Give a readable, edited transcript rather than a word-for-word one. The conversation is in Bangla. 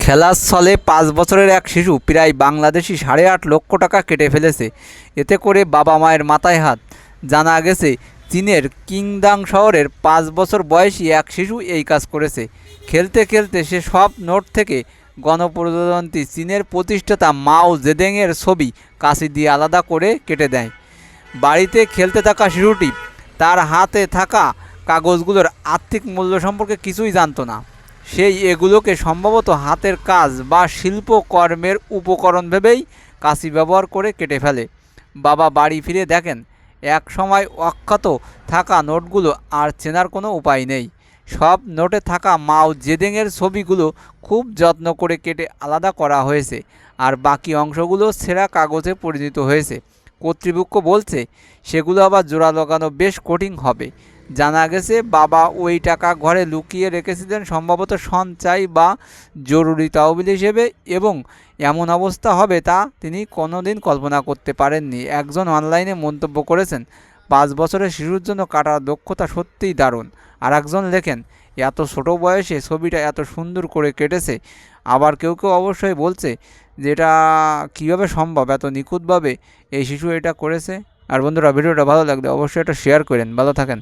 খেলার ছলে ৫ বছরের এক শিশু প্রায় বাংলাদেশি ৮.৫ লক্ষ টাকা কেটে ফেলেছে। এতে করে বাবা মায়ের মাথায় হাত। জানা গেছে, চীনের কিংদাং শহরের ৫ বছর বয়সী এক শিশু এই কাজ করেছে। খেলতে খেলতে সে সব নোট থেকে গণপ্রজাতন্ত্রী চীনের প্রতিষ্ঠাতা মাও জেদেংয়ের ছবি কাঁচি দিয়ে আলাদা করে কেটে দেয়। বাড়িতে খেলতে থাকা শিশুটি তার হাতে থাকা কাগজগুলোর আর্থিক মূল্য সম্পর্কে কিছুই জানতো না। সেই এগুলোকে সম্ভবত হাতের কাজ বা শিল্পকর্মের উপকরণ ভেবেই কাঁচি ব্যবহার করে কেটে ফেলে। বাবা বাড়ি ফিরে দেখেন এক সময় অক্ষত থাকা নোটগুলো আর চেনার কোনো উপায় নেই। সব নোটে থাকা মাও জেদেংয়ের ছবিগুলো খুব যত্ন করে কেটে আলাদা করা হয়েছে, আর বাকি অংশগুলো ছেঁড়া কাগজে পরিণত হয়েছে। কর্তৃপক্ষ বলছে সেগুলো আবার জোড়া লাগানো বেশ কঠিন হবে। জানা গেছে বাবা ওই টাকা ঘরে লুকিয়ে রেখেছিলেন, সম্ভবত সঞ্চয় বা জরুরি তহবিল হিসেবে, এবং এমন অবস্থা হবে তা তিনি কোনোদিন কল্পনা করতে পারেননি। একজন অনলাইনে মন্তব্য করেছেন, ৫ বছরের শিশুর জন্য কাটার দক্ষতা সত্যিই দারুণ। আর একজন লেখেন, এত ছোট বয়সে ছবিটা এত সুন্দর করে কেটেছে। আবার কেউ কেউ অবশ্যই বলছে যে এটা কীভাবে সম্ভব, এত নিখুঁতভাবে এই শিশু এটা করেছে। আর বন্ধুরা, ভিডিওটা ভালো লাগলে অবশ্যই এটা শেয়ার করেন। ভালো থাকেন।